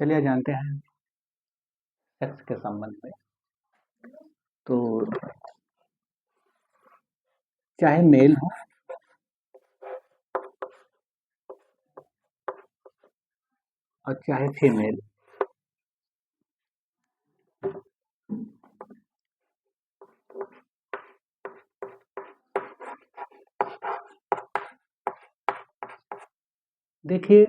चलिए जानते हैं सेक्स के संबंध में। तो चाहे मेल हो और चाहे फीमेल, देखिए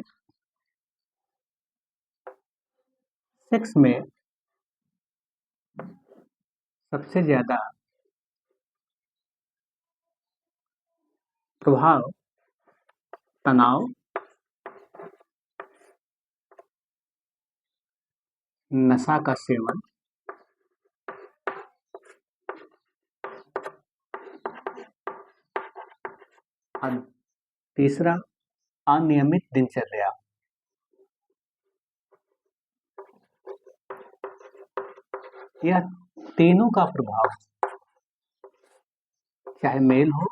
सेक्स में सबसे ज्यादा प्रभाव तनाव, नशा का सेवन और तीसरा अनियमित दिनचर्या, यह तीनों का प्रभाव चाहे मेल हो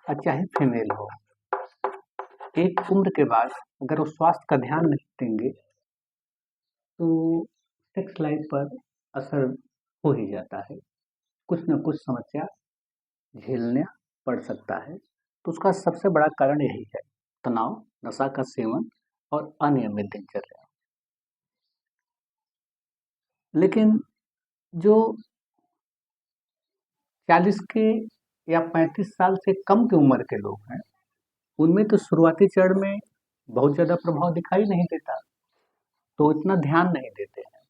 और चाहे फीमेल हो, एक उम्र के बाद अगर वो स्वास्थ्य का ध्यान नहीं देंगे तो सेक्स लाइफ पर असर हो ही जाता है। कुछ न कुछ समस्या झेलना पड़ सकता है। तो उसका सबसे बड़ा कारण यही है, तनाव, नशा का सेवन और अनियमित दिनचर्या। लेकिन जो 40 के या 35 साल से कम की उम्र के लोग हैं, उनमें तो शुरुआती चरण में बहुत ज़्यादा प्रभाव दिखाई नहीं देता, तो इतना ध्यान नहीं देते हैं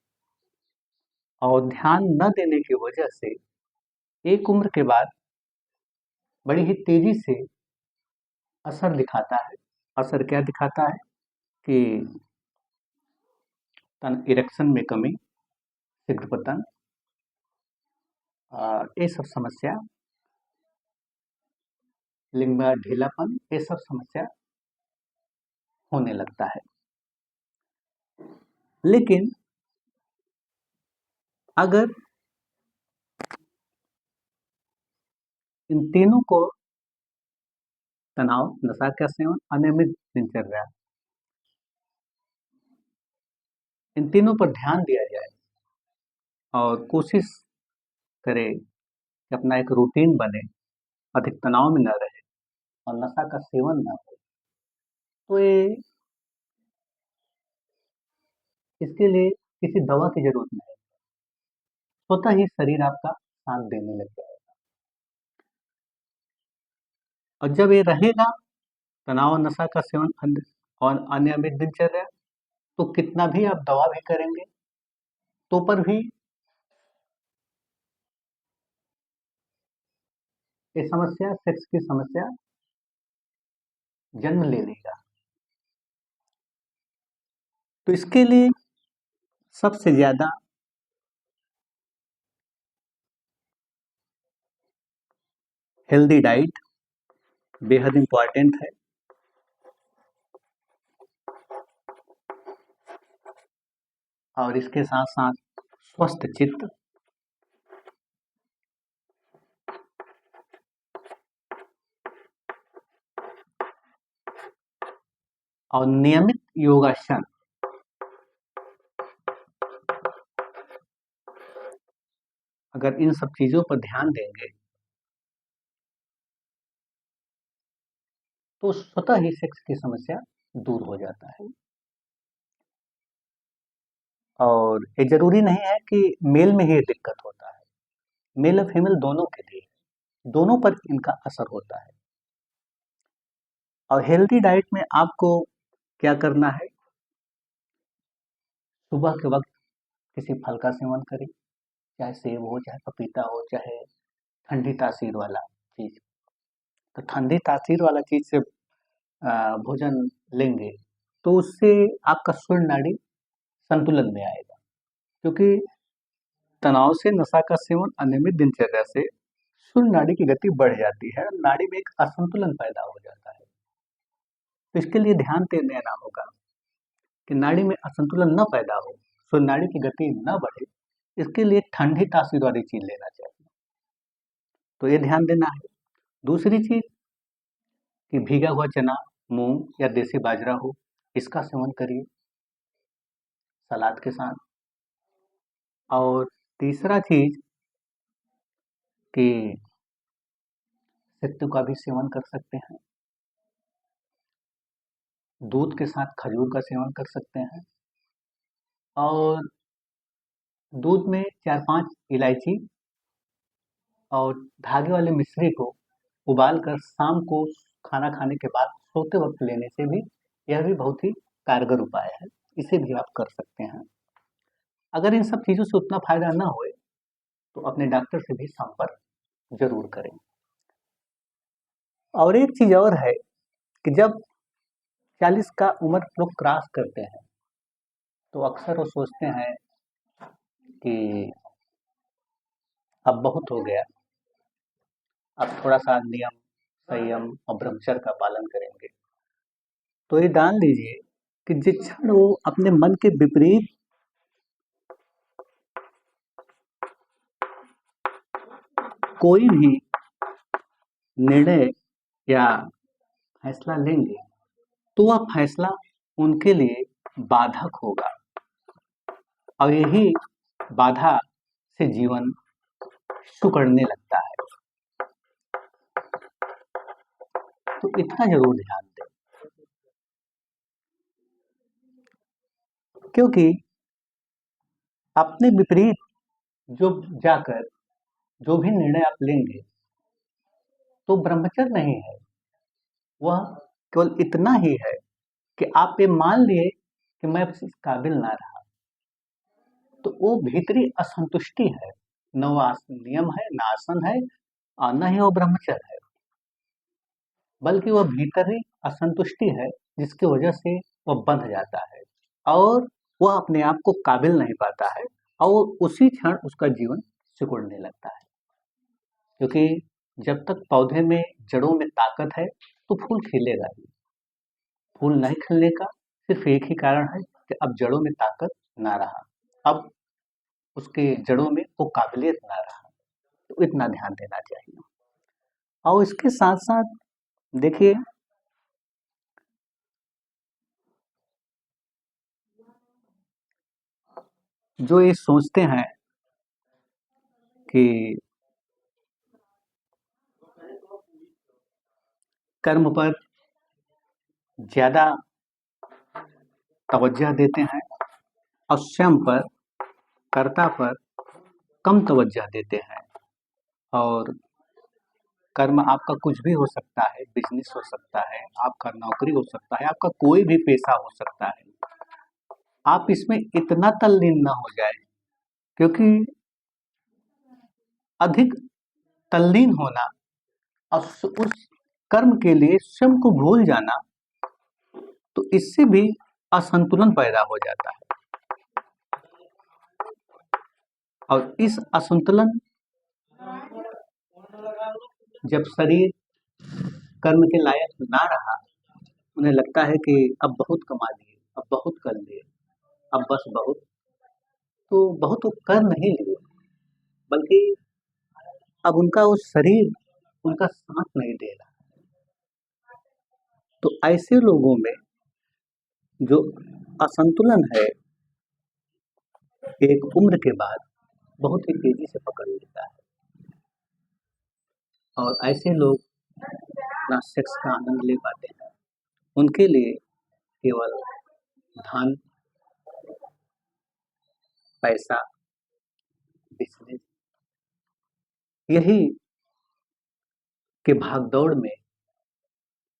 और ध्यान न देने की वजह से एक उम्र के बाद बड़ी ही तेजी से असर दिखाता है। असर क्या दिखाता है कि इरेक्शन में कमी, शीघ्र पतन, ये सब समस्या, लिंग में ढीलापन, ये सब समस्या होने लगता है। लेकिन अगर इन तीनों को, तनाव, नशा का सेवन, अनियमित दिनचर्या, इन तीनों पर ध्यान दिया जाए और कोशिश करें कि अपना एक रूटीन बने, अधिक तनाव में न रहे और नशा का सेवन न हो, तो ये इसके लिए किसी दवा की जरूरत नहीं, स्वतः ही शरीर आपका साथ देने लग जाएगा। और जब ये रहेगा तनाव और नशा का सेवन और अनियमित दिनचर्या, तो कितना भी आप दवा भी करेंगे तो पर भी ये समस्या, सेक्स की समस्या जन्म ले लेगा। तो इसके लिए सबसे ज्यादा हेल्दी डाइट बेहद इंपॉर्टेंट है और इसके साथ साथ स्वस्थ चित्त और नियमित योगासन, अगर इन सब चीजों पर ध्यान देंगे तो स्वतः ही सेक्स की समस्या दूर हो जाता है। और ये जरूरी नहीं है कि मेल में ही दिक्कत होता है, मेल और फीमेल दोनों के लिए, दोनों पर इनका असर होता है। और हेल्दी डाइट में आपको क्या करना है, सुबह के वक्त किसी फल का सेवन करें, चाहे सेब हो, चाहे पपीता हो, चाहे ठंडी तासीर वाला चीज। तो ठंडी तासीर वाला चीज से भोजन लेंगे तो उससे आपका सूर्य नाड़ी संतुलन में आएगा, क्योंकि तनाव से, नशा का सेवन, अनियमित दिनचर्या से सूर्य नाड़ी की गति बढ़ जाती है, नाड़ी में एक असंतुलन पैदा हो जाता है। तो इसके लिए ध्यान देना होगा कि नाड़ी में असंतुलन न पैदा हो, सूर्य नाड़ी की गति न बढ़े, इसके लिए ठंडी तासीर वाली चीज लेना चाहिए। तो ये ध्यान देना है। दूसरी चीज कि भीगा हुआ चना, मूंग या देसी बाजरा हो, इसका सेवन करिए। सलाद के साथ। और तीसरा चीज कि सत्तू का भी सेवन कर सकते हैं, दूध के साथ खजूर का सेवन कर सकते हैं, और दूध में 4-5 इलायची और धागे वाले मिश्री को उबाल कर शाम को खाना खाने के बाद सोते वक्त लेने से भी यह भी बहुत ही कारगर उपाय है। इसे भी आप कर सकते हैं। अगर इन सब चीज़ों से उतना फायदा ना होए तो अपने डॉक्टर से भी संपर्क जरूर करें। और एक चीज और है कि जब 40 का उम्र लोग क्रॉस करते हैं तो अक्सर वो सोचते हैं कि अब बहुत हो गया, अब थोड़ा सा नियम संयम और ब्रह्मचर्य का पालन करेंगे। तो ये जान लीजिए कि जिस क्षण वो अपने मन के विपरीत कोई भी निर्णय या फैसला लेंगे तो वह फैसला उनके लिए बाधक होगा, और यही बाधा से जीवन सिकुड़ने लगता है। तो इतना जरूर ध्यान दें, क्योंकि अपने विपरीत जो जाकर जो भी निर्णय आप लेंगे तो ब्रह्मचर्य नहीं है, वह केवल इतना ही है कि आप ये मान लिए कि मैं अब इस काबिल ना रहा, तो वो भीतरी असंतुष्टि है। न वो नियम है, न आसन है, और न ही वो ब्रह्मचर्य है, बल्कि वह भीतरी असंतुष्टि है जिसकी वजह से वह बंध जाता है और वह अपने आप को काबिल नहीं पाता है, और उसी क्षण उसका जीवन सिकुड़ने लगता है। क्योंकि जब तक पौधे में जड़ों में ताकत है तो फूल खिलेगा ही। फूल नहीं खिलने का सिर्फ एक ही कारण है कि अब जड़ों में ताकत ना रहा, अब उसके जड़ों में वो काबिलियत ना रहा। तो इतना ध्यान देना चाहिए। और इसके साथ साथ देखिए, जो ये सोचते हैं कि कर्म पर ज्यादा तवज्जो देते हैं और स्वयं पर, कर्ता पर कम तवज्जो देते हैं, और कर्म आपका कुछ भी हो सकता है, बिजनेस हो सकता है, आपका नौकरी हो सकता है, आपका कोई भी पेशा हो सकता है। आप इसमें इतना तल्लीन ना हो जाए, क्योंकि अधिक तल्लीन होना और उस कर्म के लिए स्वयं को भूल जाना, तो इससे भी असंतुलन पैदा हो जाता है। और इस असंतुलन, जब शरीर कर्म के लायक ना रहा, उन्हें लगता है कि अब बहुत कमा लिए, अब बहुत कर लिए, अब बस बहुत, तो बहुत वो कर नहीं लिए, बल्कि अब उनका वो शरीर उनका साथ नहीं दे रहा। तो ऐसे लोगों में जो असंतुलन है एक उम्र के बाद बहुत ही तेजी से पकड़ लेता है, और ऐसे लोग ना सेक्स का आनंद ले पाते हैं। उनके लिए केवल धन, पैसा, बिजनेस, यही के भागदौड़ में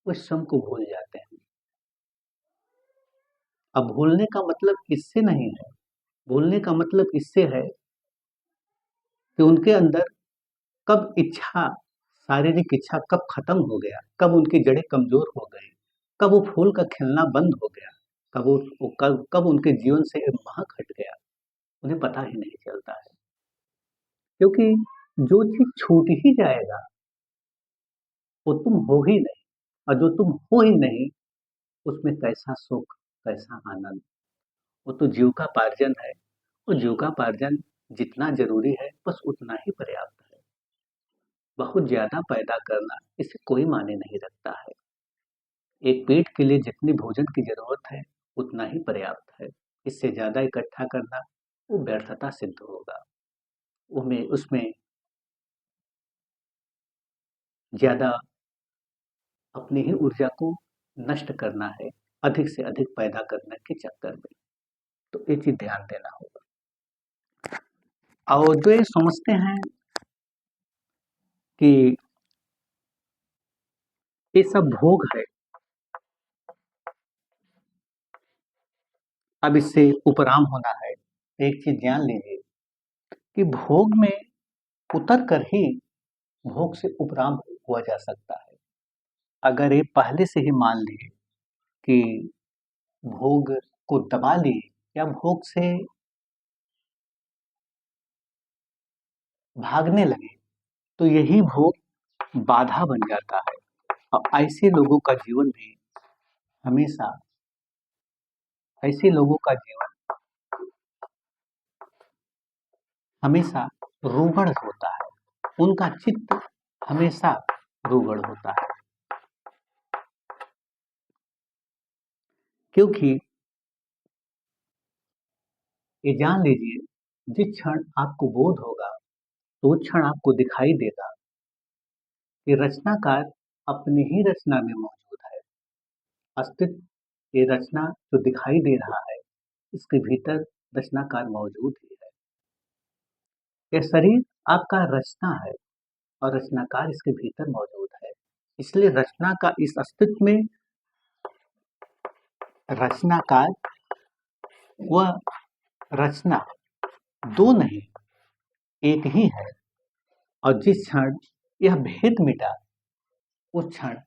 वो स्वयं को भूल जाते हैं। अब भूलने का मतलब इससे नहीं है, भूलने का मतलब इससे है कि उनके अंदर कब इच्छा, शारीरिक इच्छा कब खत्म हो गया, कब उनकी जड़ें कमजोर हो गई, कब वो फूल का खिलना बंद हो गया, कब उनके जीवन से महक हट गया, उन्हें पता ही नहीं चलता है। क्योंकि जो चीज छूट ही जाएगा वो तुम हो ही नहीं, और जो तुम हो ही नहीं उसमें कैसा सुख, कैसा आनंद। वो तो जीविकापार्जन है, वो जीविकापार्जन जितना जरूरी है बस उतना ही पर्याप्त है। बहुत ज्यादा पैदा करना इससे कोई मायने नहीं रखता है। एक पेट के लिए जितनी भोजन की जरूरत है उतना ही पर्याप्त है। इससे ज़्यादा इकट्ठा करना वो व्यर्थता सिद्ध होगा। उसमें ज़्यादा अपनी ही ऊर्जा को नष्ट करना है, अधिक से अधिक पैदा करने के चक्कर में। तो ये चीज़ ध्यान देना होगा। और जो ये समझते हैं कि ये सब भोग है, अब इससे उपराम होना है। एक चीज़ जान लीजिए कि भोग में उतर कर ही भोग से उपराम हुआ जा सकता है। अगर ये पहले से ही मान लिए कि भोग को दबा लिए या भोग से भागने लगे, तो यही भोग बाधा बन जाता है और हमेशा ऐसे लोगों का जीवन हमेशा रूगढ़ होता है, उनका चित्त हमेशा रूगढ़ होता है। क्योंकि ये जान लीजिए, जिस क्षण आपको बोध होगा, तो उस क्षण आपको दिखाई देगा कि रचनाकार अपनी ही रचना में मौजूद है। अस्तित्व, ये रचना जो दिखाई दे रहा है, इसके भीतर रचनाकार मौजूद ही है। यह शरीर आपका रचना है और रचनाकार इसके भीतर मौजूद है। इसलिए रचना का इस अस्तित्व में रचनाकार व रचना दो नहीं, एक ही है। और जिस क्षण यह भेद मिटा, उस क्षण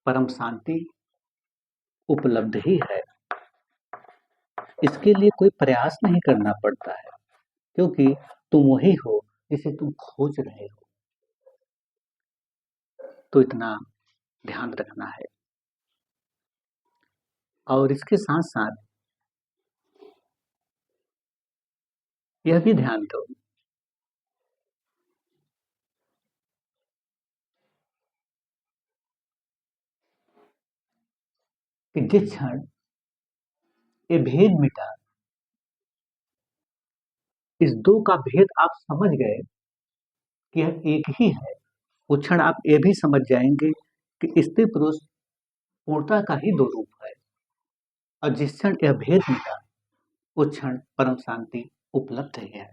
परम शांति उपलब्ध ही है। इसके लिए कोई प्रयास नहीं करना पड़ता है, क्योंकि तुम वही हो जिसे तुम खोज रहे हो। तो इतना ध्यान रखना है। और इसके साथ साथ यह भी ध्यान दो कि जिस क्षण ये भेद मिटा, इस दो का भेद आप समझ गए कि यह एक ही है, उस क्षण आप ये भी समझ जाएंगे कि स्त्री पुरुष पूर्णता का ही दो रूप है। और जिस क्षण यह भेद मिटा, उस क्षण परम शांति उपलब्ध है।